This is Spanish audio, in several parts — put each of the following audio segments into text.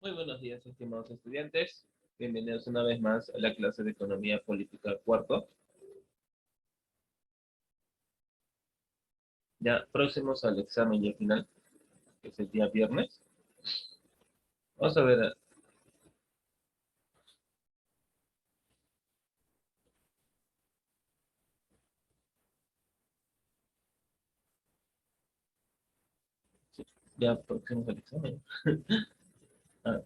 Muy buenos días, estimados estudiantes. Bienvenidos una vez más a la clase de Economía Política cuarto. Ya próximos al examen ya final, que es el día viernes. Vamos a ver. Ya próximos al examen. Ah,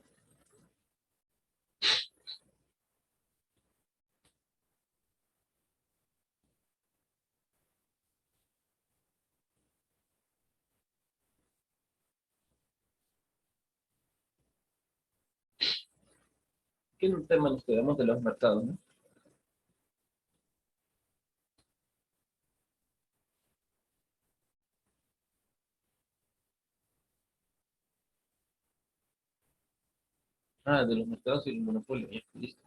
¿qué tema nos quedamos de los mercados, no? Ah, de los mercados y el monopolio. Ya, listo.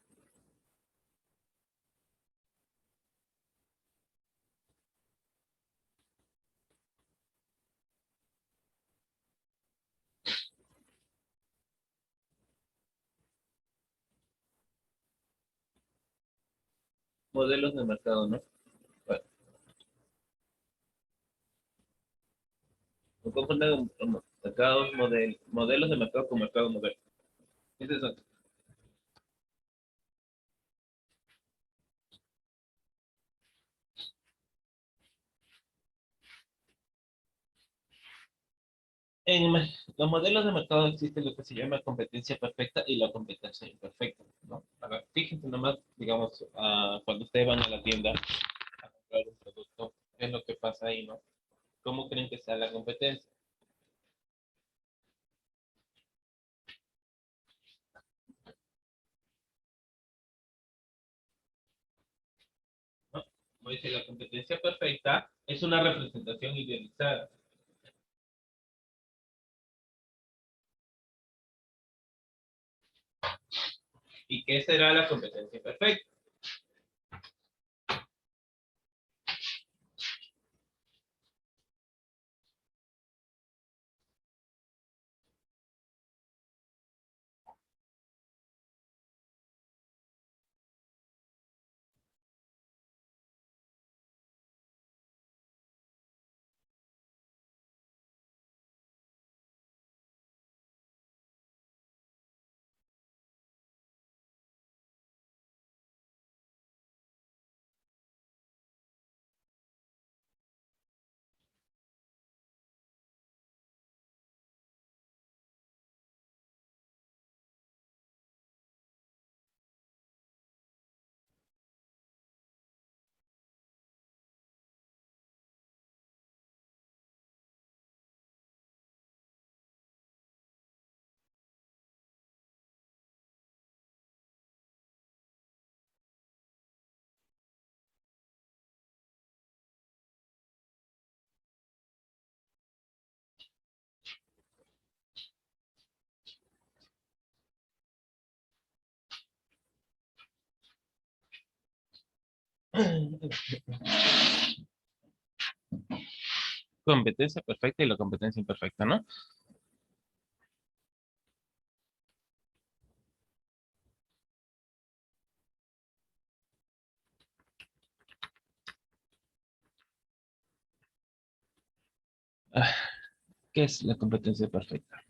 Modelos de mercado, ¿no? Bueno, no confundan mercados, modelos de mercado con mercado modelo. ¿Qué es eso? En los modelos de mercado existe lo que se llama competencia perfecta y la competencia imperfecta, ¿no? Ahora, fíjense nomás, digamos, cuando ustedes van a la tienda a comprar un producto, ¿qué es lo que pasa ahí, no? ¿Cómo creen que sea la competencia? ¿No? Como dice, la competencia perfecta es una representación idealizada. ¿Y qué será la competencia perfecta? Competencia perfecta y la competencia imperfecta, ¿no? Ah, ¿qué es la competencia perfecta?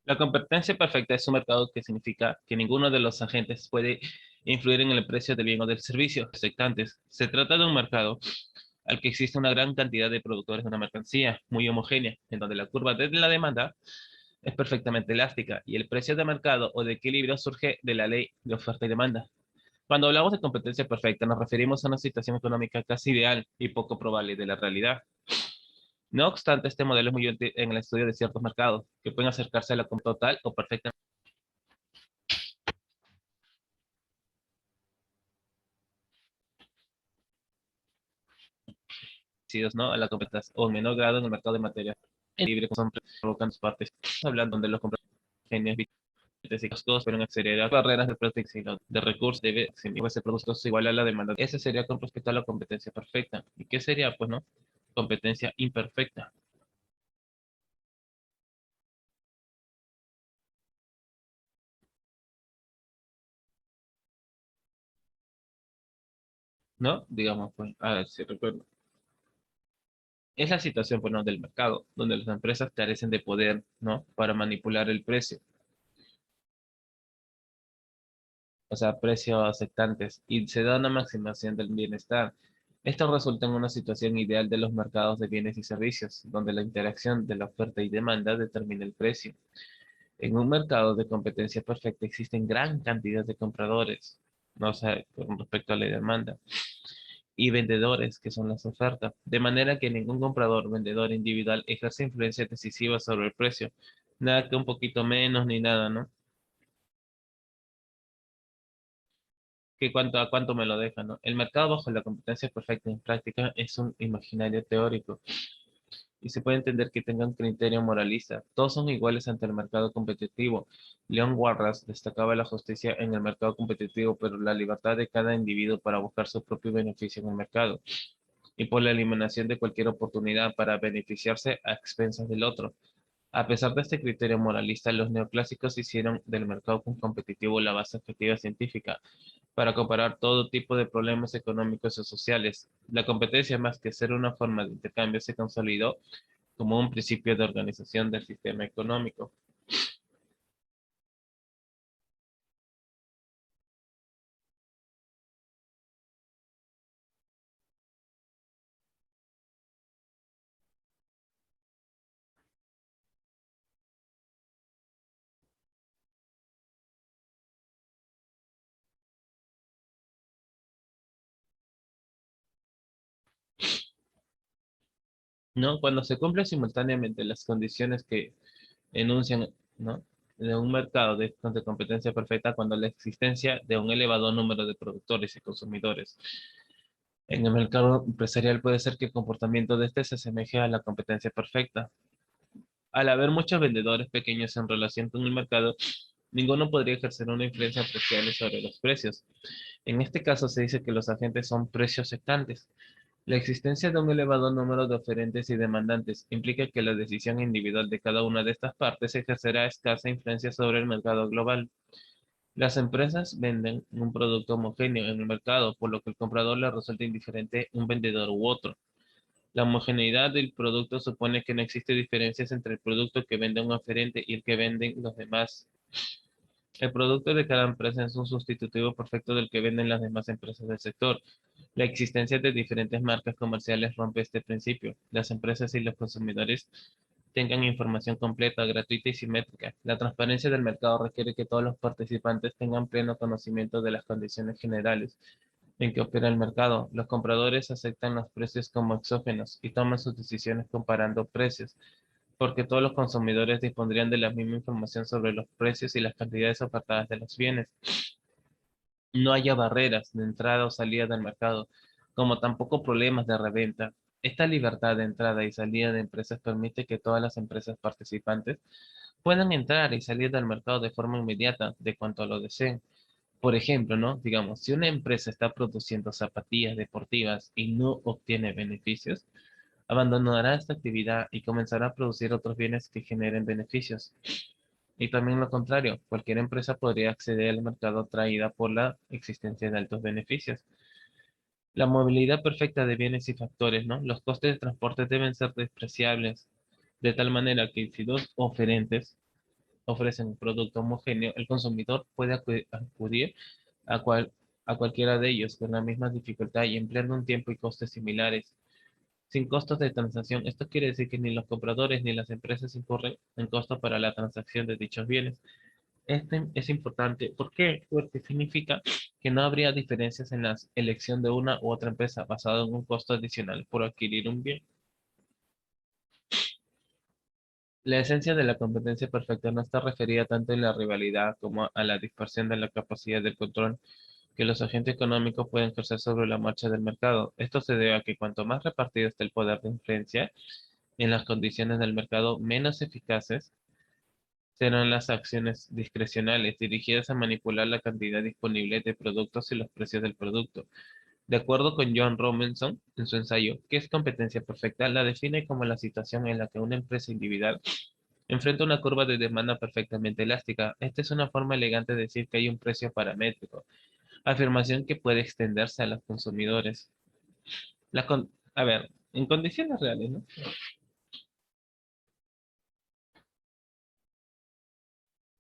La competencia perfecta es un mercado que significa que ninguno de los agentes puede influir en el precio del bien o del servicio expectantes. Se trata de un mercado al que existe una gran cantidad de productores de una mercancía muy homogénea, en donde la curva de la demanda es perfectamente elástica y el precio de mercado o de equilibrio surge de la ley de oferta y demanda. Cuando hablamos de competencia perfecta, nos referimos a una situación económica casi ideal y poco probable de la realidad. No obstante, este modelo es muy útil en el estudio de ciertos mercados, que pueden acercarse a la total o perfecta, ¿no? A la competencia o en menor grado en el mercado de materias libre, que son provocan sus partes, hablando de los compradores y costos, pero en acceder a barreras de protección de recursos debe ser productos igual a la demanda. Ese sería con respecto a la competencia perfecta. ¿Y qué sería? Pues no, competencia imperfecta. ¿no? Digamos, pues, a ver si recuerdo. Es la situación, pues, ¿no? Del mercado, donde las empresas carecen de poder, ¿no? Para manipular el precio, o sea, precios aceptantes, y se da una maximización del bienestar. Esto resulta en una situación ideal de los mercados de bienes y servicios, donde la interacción de la oferta y demanda determina el precio. En un mercado de competencia perfecta existen gran cantidad de compradores, no sé, con respecto a la demanda, y vendedores, que son las ofertas, de manera que ningún comprador o vendedor individual ejerce influencia decisiva sobre el precio. Nada que un poquito menos ni nada, ¿no? Que cuánto a cuánto me lo dejan, ¿no? El mercado bajo la competencia perfecta en práctica es un imaginario teórico y se puede entender que tenga un criterio moralista. Todos son iguales ante el mercado competitivo. Leon Warras destacaba la justicia en el mercado competitivo, pero la libertad de cada individuo para buscar su propio beneficio en el mercado y por la eliminación de cualquier oportunidad para beneficiarse a expensas del otro. A pesar de este criterio moralista, los neoclásicos hicieron del mercado competitivo la base efectiva científica para comparar todo tipo de problemas económicos o sociales. La competencia, más que ser una forma de intercambio, se consolidó como un principio de organización del sistema económico. ¿No? Cuando se cumplen simultáneamente las condiciones que enuncian, ¿no? De un mercado de competencia perfecta, cuando la existencia de un elevado número de productores y consumidores en el mercado empresarial puede ser que el comportamiento de este se asemeje a la competencia perfecta. Al haber muchos vendedores pequeños en relación con el mercado, ninguno podría ejercer una influencia apreciable sobre los precios. En este caso se dice que los agentes son precios sectantes. La existencia de un elevado número de oferentes y demandantes implica que la decisión individual de cada una de estas partes ejercerá escasa influencia sobre el mercado global. Las empresas venden un producto homogéneo en el mercado, por lo que el comprador le resulta indiferente un vendedor u otro. La homogeneidad del producto supone que no existe diferencias entre el producto que vende un oferente y el que venden los demás. El producto de cada empresa es un sustitutivo perfecto del que venden las demás empresas del sector. La existencia de diferentes marcas comerciales rompe este principio. Las empresas y los consumidores tengan información completa, gratuita y simétrica. La transparencia del mercado requiere que todos los participantes tengan pleno conocimiento de las condiciones generales en que opera el mercado. Los compradores aceptan los precios como exógenos y toman sus decisiones comparando precios, porque todos los consumidores dispondrían de la misma información sobre los precios y las cantidades ofertadas de los bienes. No haya barreras de entrada o salida del mercado, como tampoco problemas de reventa. Esta libertad de entrada y salida de empresas permite que todas las empresas participantes puedan entrar y salir del mercado de forma inmediata, de cuanto lo deseen. Por ejemplo, ¿no? Digamos, si una empresa está produciendo zapatillas deportivas y no obtiene beneficios, abandonará esta actividad y comenzará a producir otros bienes que generen beneficios. Y también lo contrario, cualquier empresa podría acceder al mercado atraída por la existencia de altos beneficios. La movilidad perfecta de bienes y factores, ¿no? Los costes de transporte deben ser despreciables, de tal manera que si dos oferentes ofrecen un producto homogéneo, el consumidor puede acudir a, a cualquiera de ellos con la misma dificultad y empleando un tiempo y costes similares, sin costos de transacción. Esto quiere decir que ni los compradores ni las empresas incurren en costos para la transacción de dichos bienes. Este es importante. ¿Por qué? Porque significa que no habría diferencias en la elección de una u otra empresa basado en un costo adicional por adquirir un bien. La esencia de la competencia perfecta no está referida tanto en la rivalidad como a la dispersión de la capacidad de control que los agentes económicos pueden ejercer sobre la marcha del mercado. Esto se debe a que cuanto más repartido esté el poder de influencia en las condiciones del mercado, menos eficaces serán las acciones discrecionales dirigidas a manipular la cantidad disponible de productos y los precios del producto. De acuerdo con John Robinson, en su ensayo ¿Qué es competencia perfecta?, la define como la situación en la que una empresa individual enfrenta una curva de demanda perfectamente elástica. Esta es una forma elegante de decir que hay un precio paramétrico afirmación que puede extenderse a los consumidores. A ver, en condiciones reales, ¿no?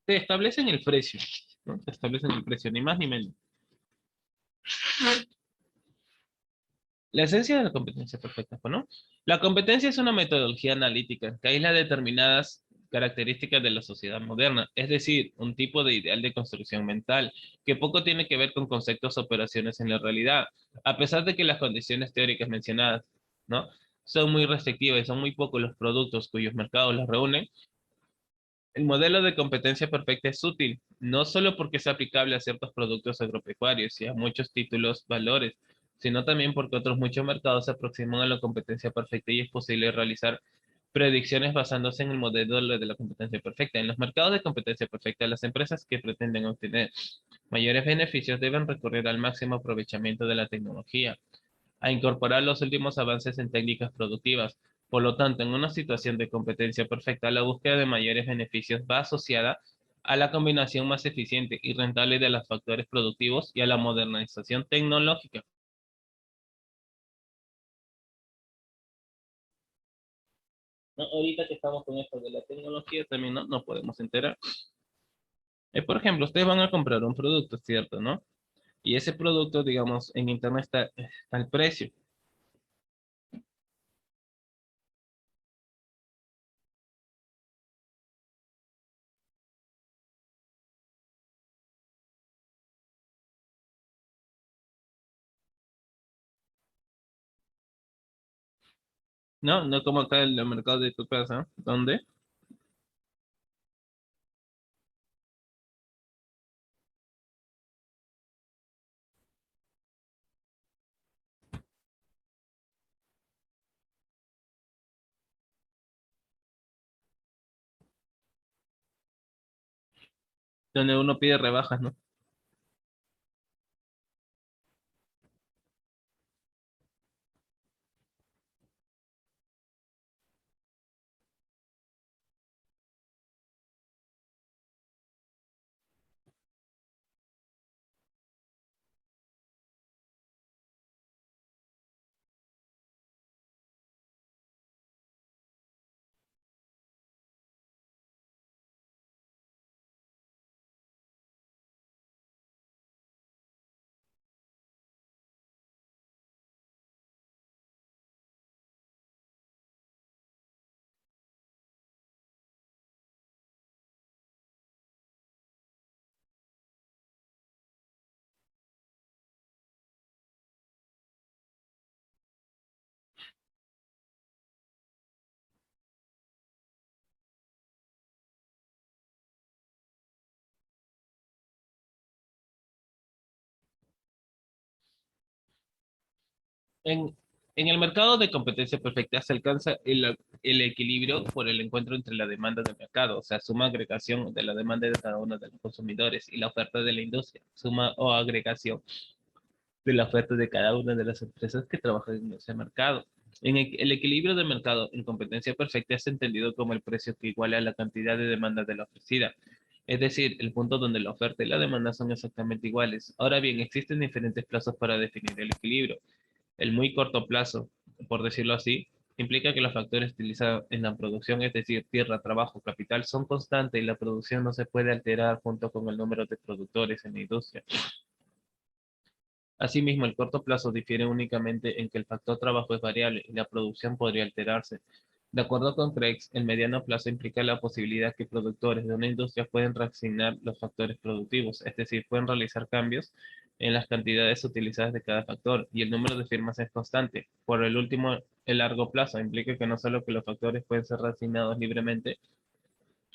Te establecen el precio, ¿no? Te establecen el precio, ni más ni menos. La esencia de la competencia perfecta, pues, ¿no? La competencia es una metodología analítica que aísla determinadas características de la sociedad moderna, es decir, un tipo de ideal de construcción mental que poco tiene que ver con conceptos o operaciones en la realidad, a pesar de que las condiciones teóricas mencionadas, ¿no? Son muy restrictivas y son muy pocos los productos cuyos mercados las reúnen. El modelo de competencia perfecta es útil, no solo porque es aplicable a ciertos productos agropecuarios y a muchos títulos valores, sino también porque otros muchos mercados se aproximan a la competencia perfecta y es posible realizar predicciones basándose en el modelo de la competencia perfecta. En los mercados de competencia perfecta, las empresas que pretenden obtener mayores beneficios deben recurrir al máximo aprovechamiento de la tecnología, a incorporar los últimos avances en técnicas productivas. Por lo tanto, en una situación de competencia perfecta, la búsqueda de mayores beneficios va asociada a la combinación más eficiente y rentable de los factores productivos y a la modernización tecnológica. ¿No? Ahorita que estamos con esto de la tecnología, también no podemos enterar. Por ejemplo, ustedes van a comprar un producto, ¿cierto? ¿No? Y ese producto, digamos, en internet está el precio. ¿No? No como acá en el mercado de tu casa, donde uno pide rebajas, ¿no? En, en el mercado de competencia perfecta se alcanza el equilibrio por el encuentro entre la demanda del mercado, o sea, suma agregación de la demanda de cada uno de los consumidores y la oferta de la industria, suma o agregación de la oferta de cada una de las empresas que trabajan en ese mercado. El equilibrio de mercado en competencia perfecta es entendido como el precio que iguala a la cantidad de demanda de la ofrecida. Es decir, el punto donde la oferta y la demanda son exactamente iguales. Ahora bien, existen diferentes plazos para definir el equilibrio. El muy corto plazo, por decirlo así, implica que los factores utilizados en la producción, es decir, tierra, trabajo, capital, son constantes y la producción no se puede alterar junto con el número de productores en la industria. Asimismo, el corto plazo difiere únicamente en que el factor trabajo es variable y la producción podría alterarse. De acuerdo con Craig, el mediano plazo implica la posibilidad que productores de una industria pueden reasignar los factores productivos, es decir, pueden realizar cambios en las cantidades utilizadas de cada factor y el número de firmas es constante. Por el último, el largo plazo implica que no solo que los factores pueden ser reasignados libremente,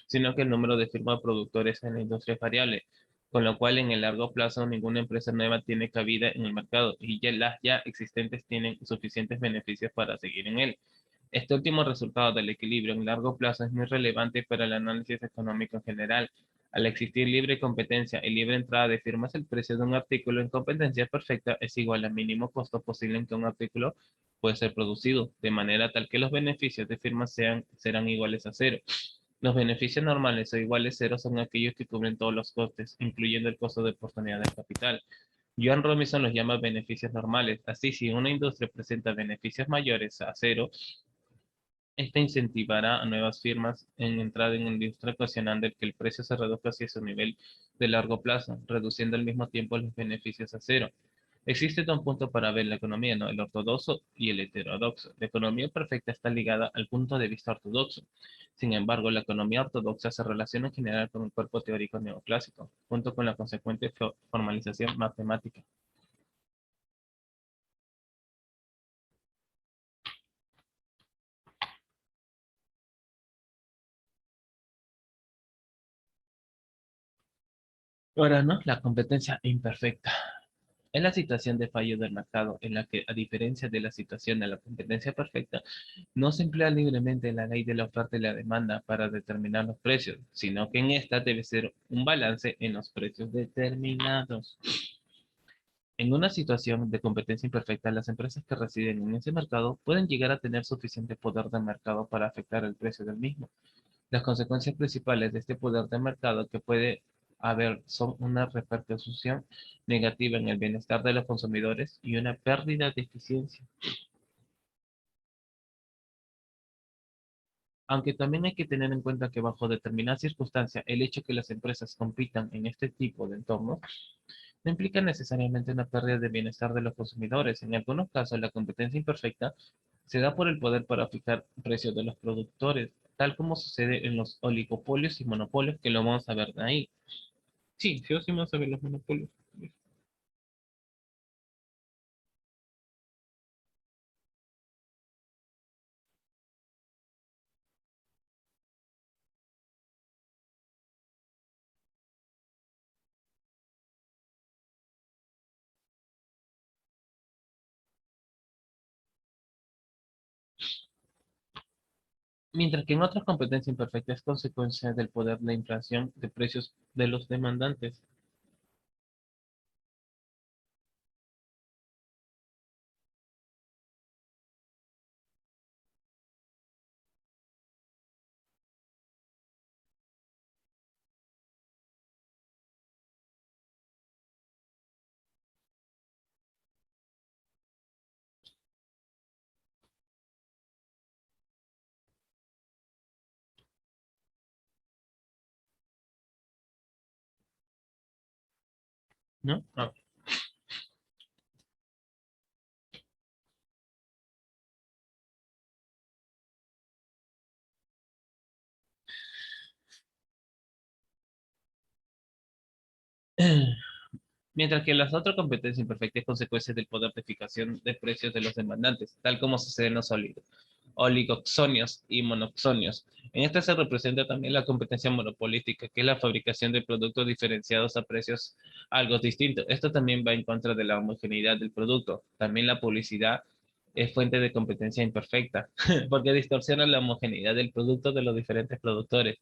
sino que el número de firmas productores en la industria es variable, con lo cual en el largo plazo ninguna empresa nueva tiene cabida en el mercado y ya las ya existentes tienen suficientes beneficios para seguir en él. Este último resultado del equilibrio en largo plazo es muy relevante para el análisis económico en general. Al existir libre competencia y libre entrada de firmas, el precio de un artículo en competencia perfecta es igual al mínimo costo posible en que un artículo puede ser producido, de manera tal que los beneficios de firmas serán iguales a cero. Los beneficios normales o iguales a cero son aquellos que cubren todos los costes, incluyendo el costo de oportunidad del capital. Joan Robinson los llama beneficios normales. Así, si una industria presenta beneficios mayores a cero, esta incentivará a nuevas firmas en entrar en la industria, ocasionando que el precio se reduzca hacia su nivel de largo plazo, reduciendo al mismo tiempo los beneficios a cero. Existe un punto para ver la economía, ¿no? El ortodoxo y el heterodoxo. La economía perfecta está ligada al punto de vista ortodoxo. Sin embargo, la economía ortodoxa se relaciona en general con el cuerpo teórico neoclásico, junto con la consecuente formalización matemática. Ahora, ¿no? La competencia imperfecta. Es la situación de fallo del mercado en la que, a diferencia de la situación de la competencia perfecta, no se emplea libremente la ley de la oferta y la demanda para determinar los precios, sino que en esta debe ser un balance en los precios determinados. En una situación de competencia imperfecta, las empresas que residen en ese mercado pueden llegar a tener suficiente poder de mercado para afectar el precio del mismo. Las consecuencias principales de este poder de mercado que puede haber son una repercusión negativa en el bienestar de los consumidores y una pérdida de eficiencia. Aunque también hay que tener en cuenta que bajo determinadas circunstancias, el hecho que las empresas compitan en este tipo de entornos no implica necesariamente una pérdida de bienestar de los consumidores. En algunos casos, la competencia imperfecta se da por el poder para fijar precios de los productores, tal como sucede en los oligopolios y monopolios, que lo vamos a ver de ahí. Sí, sí o sí vamos a ver los monopolios. Mientras que en otras competencias imperfectas es consecuencia del poder de la inflación de precios de los demandantes. ¿No? Mientras que las otras competencias imperfectas es consecuencia del poder de fijación de precios de los demandantes, tal como sucede en los oligoxonios y monoxonios. En esta se representa también la competencia monopolística, que es la fabricación de productos diferenciados a precios algo distintos. Esto también va en contra de la homogeneidad del producto. También la publicidad es fuente de competencia imperfecta, porque distorsiona la homogeneidad del producto de los diferentes productores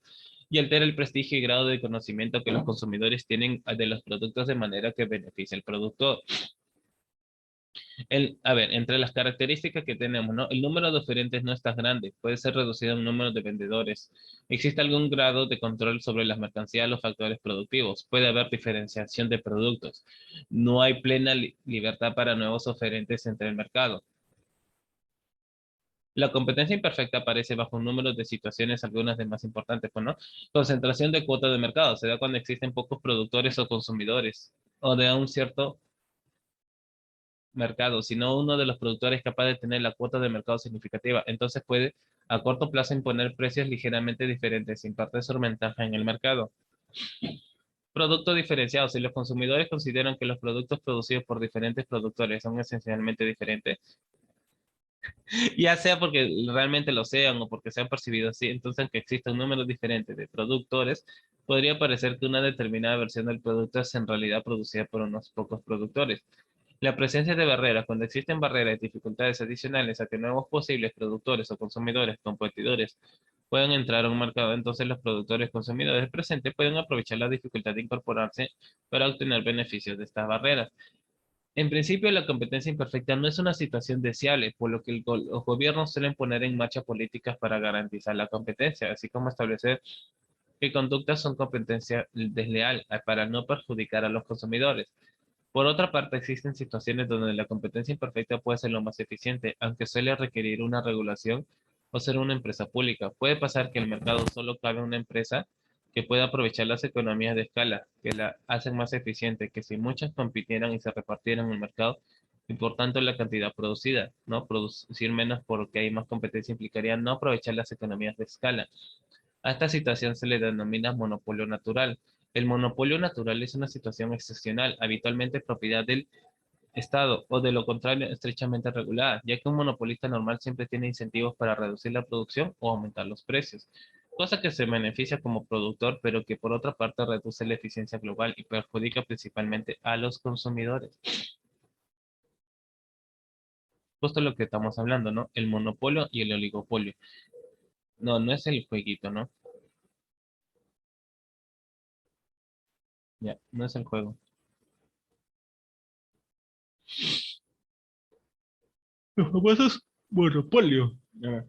y altera el prestigio y grado de conocimiento que los consumidores tienen de los productos de manera que beneficia al productor. A ver, entre las características que tenemos, ¿no? El número de oferentes no está grande, puede ser reducido en número de vendedores. Existe algún grado de control sobre las mercancías, los factores productivos. Puede haber diferenciación de productos. No hay plena libertad para nuevos oferentes entre el mercado. La competencia imperfecta aparece bajo un número de situaciones, algunas de más importantes, pues, ¿no? Concentración de cuota de mercado, se da cuando existen pocos productores o consumidores, o de un cierto mercado, sino uno de los productores es capaz de tener la cuota de mercado significativa. Entonces puede a corto plazo imponer precios ligeramente diferentes sin perder su ventaja en el mercado. Producto diferenciado. Si los consumidores consideran que los productos producidos por diferentes productores son esencialmente diferentes, ya sea porque realmente lo sean o porque sean percibidos así, entonces aunque exista un número diferente de productores, podría parecer que una determinada versión del producto es en realidad producida por unos pocos productores. La presencia de barreras, cuando existen barreras y dificultades adicionales a que nuevos posibles productores o consumidores competidores puedan entrar a un mercado, entonces los productores consumidores presentes pueden aprovechar la dificultad de incorporarse para obtener beneficios de estas barreras. En principio, la competencia imperfecta no es una situación deseable, por lo que los gobiernos suelen poner en marcha políticas para garantizar la competencia, así como establecer qué conductas son competencia desleal para no perjudicar a los consumidores. Por otra parte, existen situaciones donde la competencia imperfecta puede ser lo más eficiente, aunque suele requerir una regulación o ser una empresa pública. Puede pasar que el mercado solo cabe una empresa que pueda aprovechar las economías de escala, que la hacen más eficiente, que si muchas compitieran y se repartieran en el mercado, y por tanto la cantidad producida, ¿no? Producir menos porque hay más competencia implicaría no aprovechar las economías de escala. A esta situación se le denomina monopolio natural. El monopolio natural es una situación excepcional, habitualmente propiedad del Estado o de lo contrario estrechamente regulada, ya que un monopolista normal siempre tiene incentivos para reducir la producción o aumentar los precios, cosa que se beneficia como productor, pero que por otra parte reduce la eficiencia global y perjudica principalmente a los consumidores. Justo lo que estamos hablando, ¿no? El monopolio y el oligopolio. No, no es el jueguito, ¿no? Ya, no es el juego. Los famosos monopolio. Ya.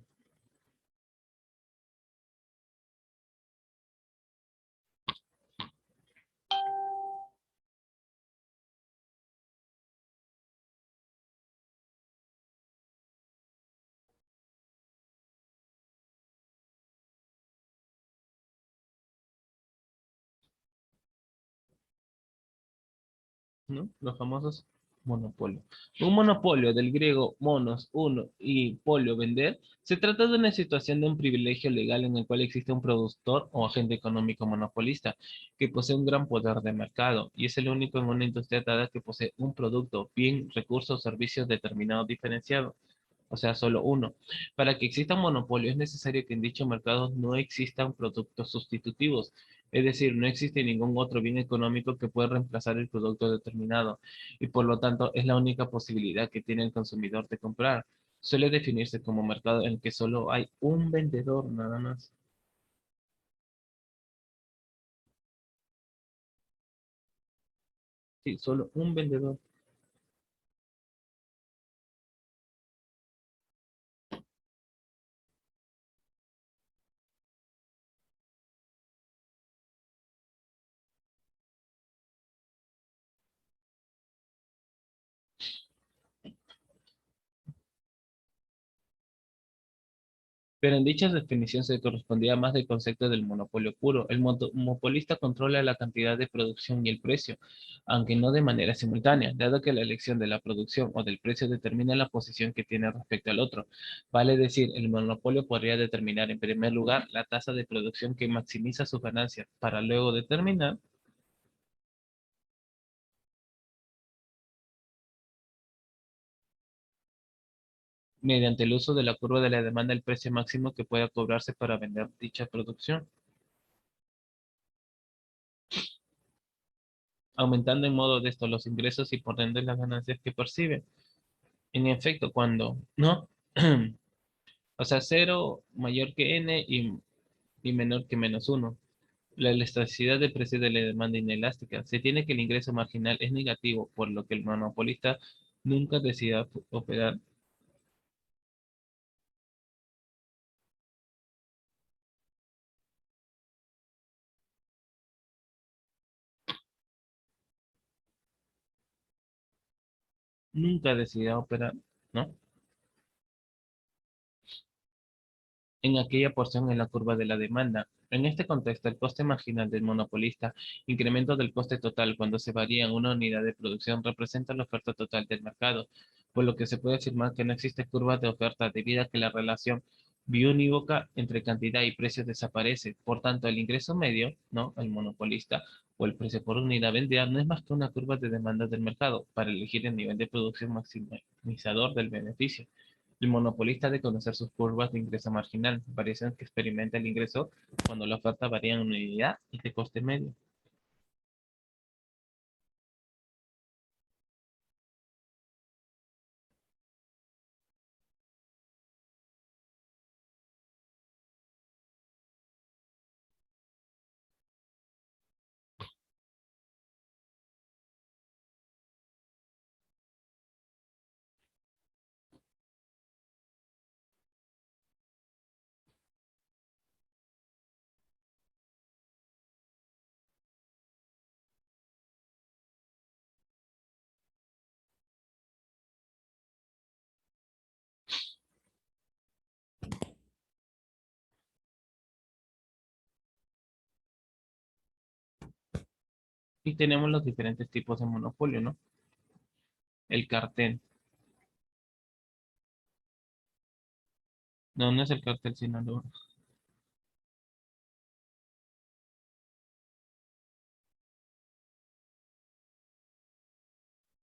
¿No? Los famosos monopolios. Un monopolio del griego monos, uno y polio, vender, se trata de una situación de un privilegio legal en el cual existe un productor o agente económico monopolista que posee un gran poder de mercado y es el único en una industria dada que posee un producto, bien, recurso o servicio determinado diferenciado. O sea, solo uno. Para que exista un monopolio es necesario que en dicho mercado no existan productos sustitutivos, es decir, no existe ningún otro bien económico que pueda reemplazar el producto determinado y por lo tanto es la única posibilidad que tiene el consumidor de comprar. Suele definirse como mercado en el que solo hay un vendedor nada más. Sí, solo un vendedor. Pero en dicha definición se correspondía más del concepto del monopolio puro. El monopolista controla la cantidad de producción y el precio, aunque no de manera simultánea, dado que la elección de la producción o del precio determina la posición que tiene respecto al otro. Vale decir, el monopolio podría determinar en primer lugar la tasa de producción que maximiza sus ganancias, para luego determinar mediante el uso de la curva de la demanda el precio máximo que pueda cobrarse para vender dicha producción, aumentando en modo de esto los ingresos y por ende las ganancias que percibe. En efecto, cuando, ¿no? O sea, cero mayor que n y menor que menos uno. La elasticidad de precio de la demanda inelástica. Se tiene que el ingreso marginal es negativo, por lo que el monopolista nunca decida operar, nunca decida operar, ¿no? En aquella porción en la curva de la demanda. En este contexto, el coste marginal del monopolista, incremento del coste total cuando se varía en una unidad de producción, representa la oferta total del mercado, por lo que se puede afirmar que no existe curva de oferta debido a que la relación biunívoca entre cantidad y precio desaparece. Por tanto, el ingreso medio, ¿no? El monopolista o el precio por unidad vendida no es más que una curva de demanda del mercado para elegir el nivel de producción maximizador del beneficio. El monopolista de conocer sus curvas de ingreso marginal, variaciones que experimenta el ingreso cuando la oferta varía en unidad y de coste medio. Y tenemos los diferentes tipos de monopolio, ¿no? El cartel. No, no es el cartel, sino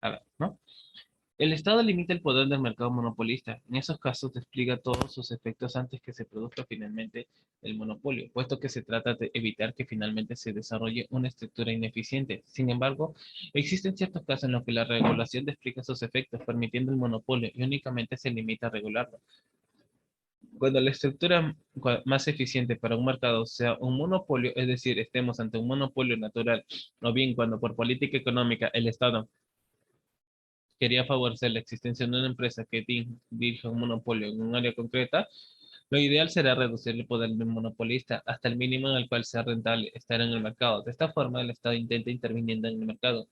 a ver, ¿no? El Estado limita el poder del mercado monopolista. En esos casos despliega todos sus efectos antes que se produzca finalmente el monopolio, puesto que se trata de evitar que finalmente se desarrolle una estructura ineficiente. Sin embargo, existen ciertos casos en los que la regulación despliega sus efectos, permitiendo el monopolio y únicamente se limita a regularlo. Cuando la estructura más eficiente para un mercado sea un monopolio, es decir, estemos ante un monopolio natural, o bien cuando por política económica el Estado quería favorecer la existencia de una empresa que dirija un monopolio en un área concreta, lo ideal será reducir el poder del monopolista hasta el mínimo en el cual sea rentable estar en el mercado. De esta forma, el Estado intenta interviniendo en el mercado,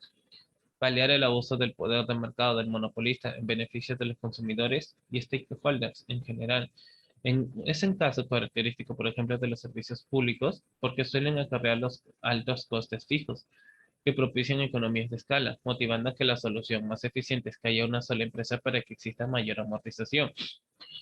paliar el abuso del poder del mercado del monopolista en beneficio de los consumidores y stakeholders en general. Es un caso característico, por ejemplo, de los servicios públicos, porque suelen acarrear los altos costes fijos que propician economías de escala, motivando a que la solución más eficiente es que haya una sola empresa para que exista mayor amortización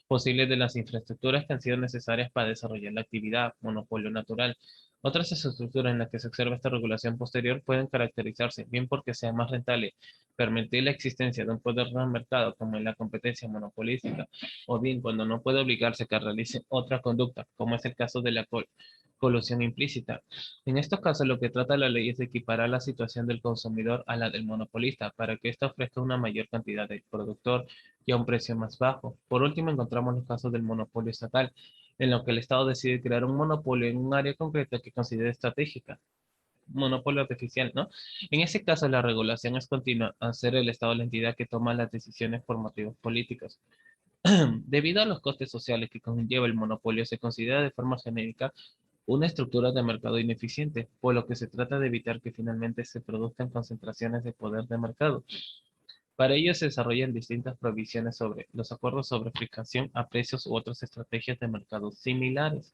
posible de las infraestructuras que han sido necesarias para desarrollar la actividad, monopolio natural. Otras estructuras en las que se observa esta regulación posterior pueden caracterizarse bien porque sea más rentable permitir la existencia de un poder de mercado como en la competencia monopolística, o bien cuando no puede obligarse a que realice otra conducta, como es el caso de la colusión implícita. En estos casos, lo que trata la ley es de equiparar la situación del consumidor a la del monopolista para que ésta ofrezca una mayor cantidad del productor y a un precio más bajo. Por último, encontramos los casos del monopolio estatal, en lo que el Estado decide crear un monopolio en un área concreta que considere estratégica. Monopolio artificial, ¿no? En ese caso, la regulación es continua, al ser el Estado la entidad que toma las decisiones por motivos políticos. Debido a los costes sociales que conlleva el monopolio, se considera de forma genérica una estructura de mercado ineficiente, por lo que se trata de evitar que finalmente se produzcan concentraciones de poder de mercado. Para ello se desarrollan distintas provisiones sobre los acuerdos sobre fijación a precios u otras estrategias de mercado similares.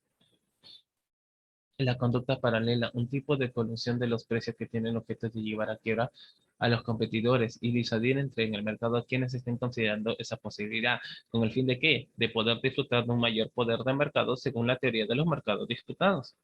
La conducta paralela, un tipo de colusión de los precios que tiene el objeto de llevar a quiebra a los competidores y disuadir entre en el mercado a quienes estén considerando esa posibilidad, con el fin de qué? De poder disfrutar de un mayor poder de mercado según la teoría de los mercados disputados.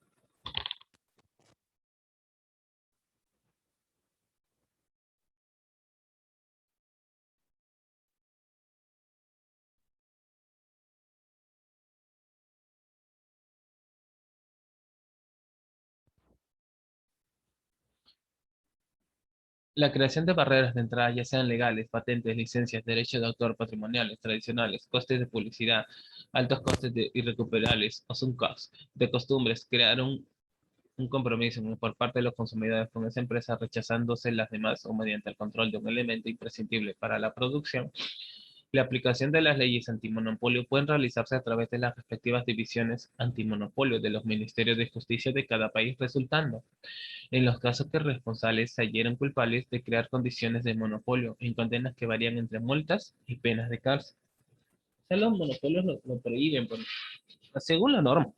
La creación de barreras de entrada, ya sean legales, patentes, licencias, derechos de autor, patrimoniales, tradicionales, costes de publicidad, altos costes de irrecuperables o sunk costs, de costumbres, crear un compromiso por parte de los consumidores con esa empresa rechazándose las demás o mediante el control de un elemento imprescindible para la producción. La aplicación de las leyes antimonopolio pueden realizarse a través de las respectivas divisiones antimonopolio de los ministerios de justicia de cada país resultando en los casos que responsables se hallaron culpables de crear condiciones de monopolio en condenas que varían entre multas y penas de cárcel. O sea, los monopolios lo prohíben, pues, según la norma.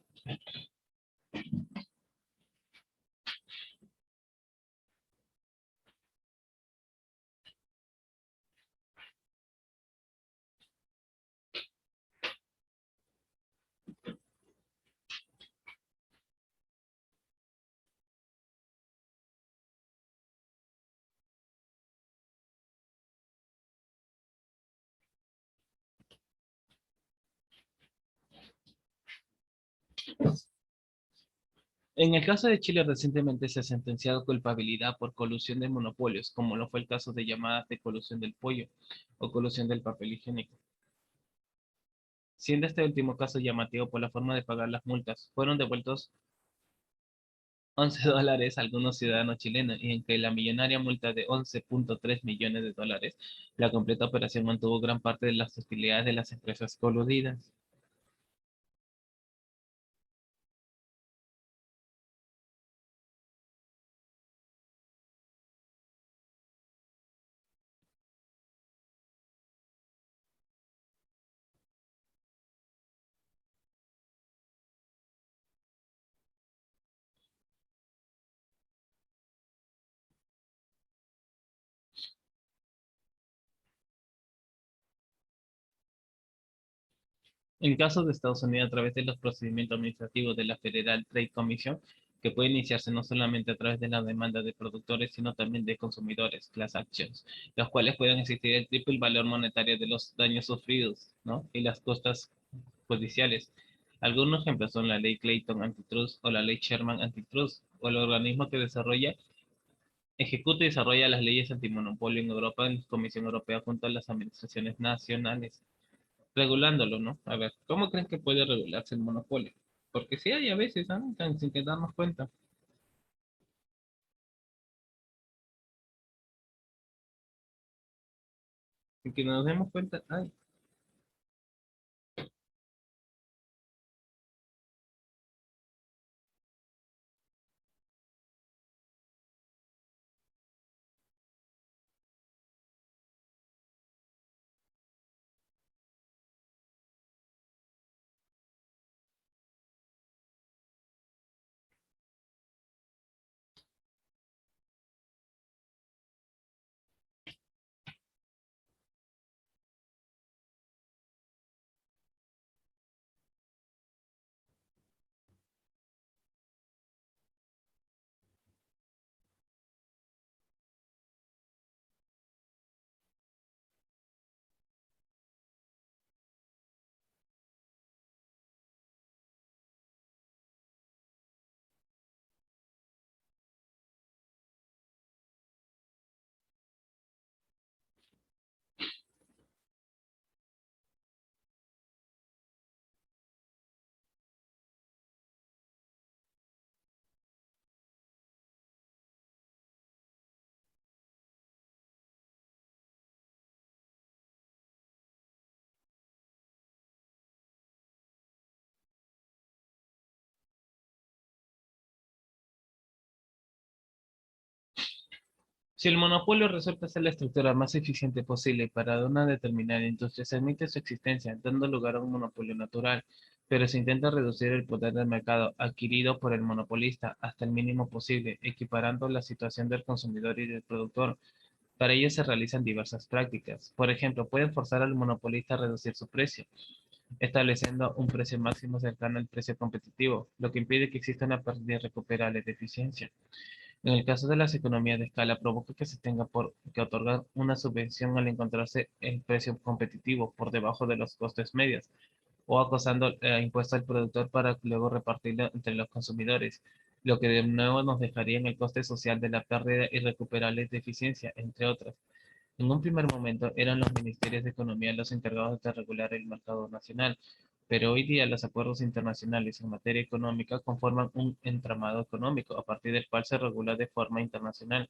En el caso de Chile, recientemente se ha sentenciado culpabilidad por colusión de monopolios, como lo fue el caso de llamadas de colusión del pollo o colusión del papel higiénico. Siendo este último caso llamativo por la forma de pagar las multas, fueron devueltos 11 dólares a algunos ciudadanos chilenos y en que la millonaria multa de 11,3 millones de dólares, la completa operación mantuvo gran parte de las utilidades de las empresas coludidas. En caso de Estados Unidos, a través de los procedimientos administrativos de la Federal Trade Commission, que puede iniciarse no solamente a través de la demanda de productores, sino también de consumidores, class actions, los cuales pueden existir el triple valor monetario de los daños sufridos, ¿no? Y las costas judiciales. Algunos ejemplos son la ley Clayton Antitrust o la ley Sherman Antitrust, o el organismo que desarrolla, ejecuta y desarrolla las leyes antimonopolio en Europa, en la Comisión Europea, junto a las administraciones nacionales regulándolo, ¿no? A ver, ¿cómo creen que puede regularse el monopolio? Porque sí hay a veces, ¿no? Sin que darnos cuenta, sin que nos demos cuenta, ay, si el monopolio resulta ser la estructura más eficiente posible para una determinada industria, se admite su existencia, dando lugar a un monopolio natural, pero se intenta reducir el poder del mercado adquirido por el monopolista hasta el mínimo posible, equiparando la situación del consumidor y del productor. Para ello se realizan diversas prácticas. Por ejemplo, pueden forzar al monopolista a reducir su precio, estableciendo un precio máximo cercano al precio competitivo, lo que impide que exista una pérdida irrecuperable de eficiencia. En el caso de las economías de escala, provoca que se tenga que otorgar una subvención al encontrarse el precio competitivo por debajo de los costes medios, o acosando impuesto al productor para luego repartirlo entre los consumidores, lo que de nuevo nos dejaría en el coste social de la pérdida irrecuperable de eficiencia, entre otras. En un primer momento eran los ministerios de Economía los encargados de regular el mercado nacional, pero hoy día los acuerdos internacionales en materia económica conforman un entramado económico a partir del cual se regula de forma internacional.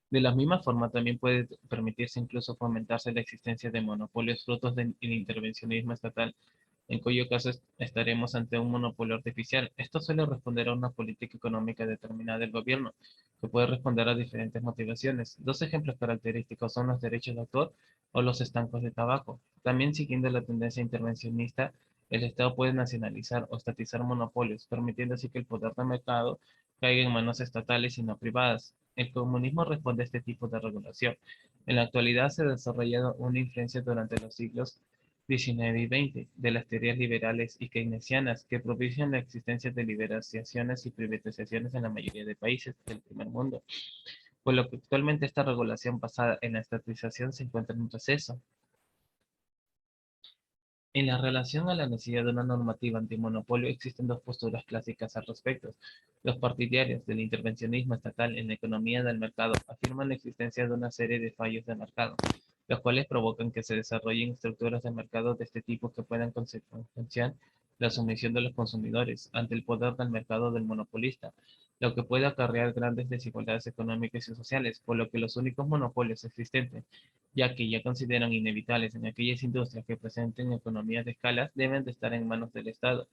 De la misma forma, también puede permitirse incluso fomentarse la existencia de monopolios frutos del intervencionismo estatal, en cuyo caso estaremos ante un monopolio artificial. Esto suele responder a una política económica determinada del gobierno, que puede responder a diferentes motivaciones. Dos ejemplos característicos son los derechos de autor o los estancos de tabaco. También siguiendo la tendencia intervencionista, el Estado puede nacionalizar o estatizar monopolios, permitiendo así que el poder de mercado caiga en manos estatales y no privadas. El comunismo responde a este tipo de regulación. En la actualidad se ha desarrollado una influencia durante los siglos XIX y XX de las teorías liberales y keynesianas que propician la existencia de liberalizaciones y privatizaciones en la mayoría de países del primer mundo, por lo que actualmente esta regulación basada en la estatización se encuentra en un receso. En la relación a la necesidad de una normativa antimonopolio existen dos posturas clásicas al respecto. Los partidarios del intervencionismo estatal en la economía del mercado afirman la existencia de una serie de fallos de mercado, los cuales provocan que se desarrollen estructuras de mercado de este tipo que puedan consecuenciar la sumisión de los consumidores ante el poder del mercado del monopolista, lo que puede acarrear grandes desigualdades económicas y sociales, por lo que los únicos monopolios existentes ya que ya consideran inevitables en aquellas industrias que presenten economías de escala, deben de estar en manos del Estado.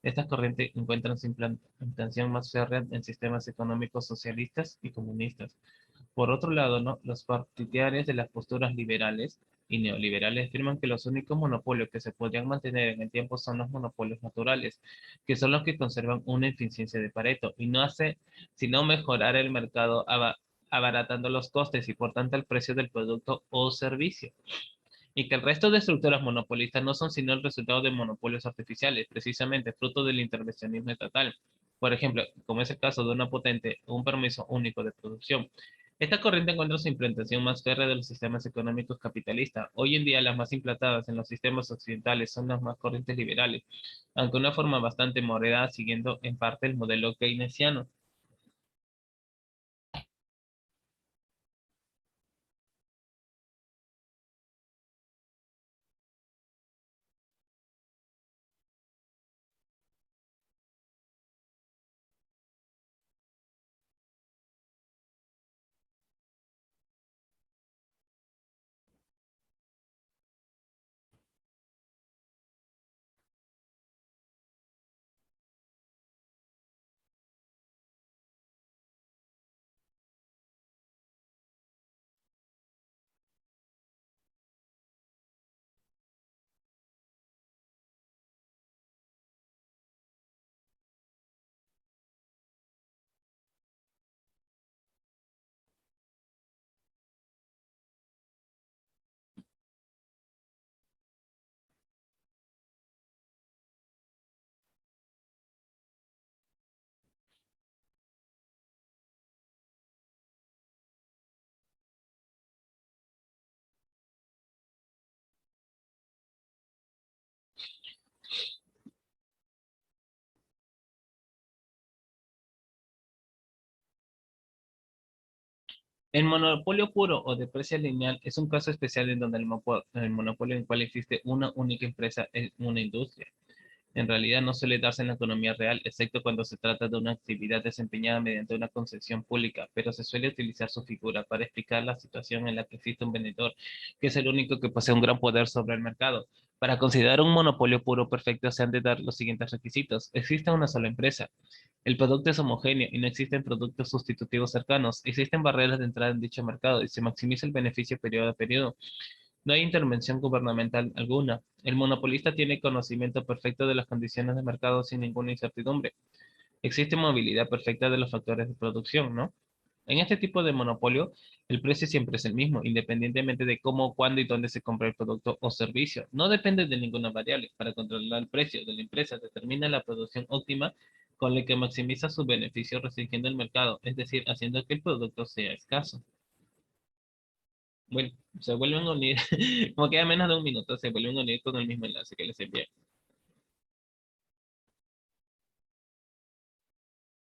Estas corrientes encuentran su implantación más férrea en sistemas económicos socialistas y comunistas. Por otro lado, ¿no? Los partidarios de las posturas liberales y neoliberales afirman que los únicos monopolios que se podrían mantener en el tiempo son los monopolios naturales, que son los que conservan una eficiencia de Pareto y no hace sino mejorar el mercado abaratando los costes y por tanto el precio del producto o servicio. y que el resto de estructuras monopolistas no son sino el resultado de monopolios artificiales, precisamente fruto del intervencionismo estatal. Por ejemplo, como es el caso de una potente o un permiso único de producción. Esta corriente encuentra su implantación más férrea de los sistemas económicos capitalistas. Hoy en día las más implantadas en los sistemas occidentales son las más corrientes liberales, aunque de una forma bastante moderada, siguiendo en parte el modelo keynesiano. El monopolio puro o de precio lineal es un caso especial en donde el monopolio en el cual existe una única empresa es una industria. En realidad no suele darse en la economía real, excepto cuando se trata de una actividad desempeñada mediante una concesión pública, pero se suele utilizar su figura para explicar la situación en la que existe un vendedor, que es el único que posee un gran poder sobre el mercado. Para considerar un monopolio puro perfecto se han de dar los siguientes requisitos. Existe una sola empresa. El producto es homogéneo y no existen productos sustitutivos cercanos. Existen barreras de entrada en dicho mercado y se maximiza el beneficio periodo a periodo. No hay intervención gubernamental alguna. El monopolista tiene conocimiento perfecto de las condiciones de mercado sin ninguna incertidumbre. Existe movilidad perfecta de los factores de producción, ¿no? En este tipo de monopolio, el precio siempre es el mismo, independientemente de cómo, cuándo y dónde se compra el producto o servicio. No depende de ninguna variable. Para controlar el precio de la empresa, determina la producción óptima con la que maximiza su beneficio restringiendo el mercado, es decir, haciendo que el producto sea escaso. Bueno, se vuelven a unir, como queda menos de un minuto, se vuelven a unir con el mismo enlace que les envié.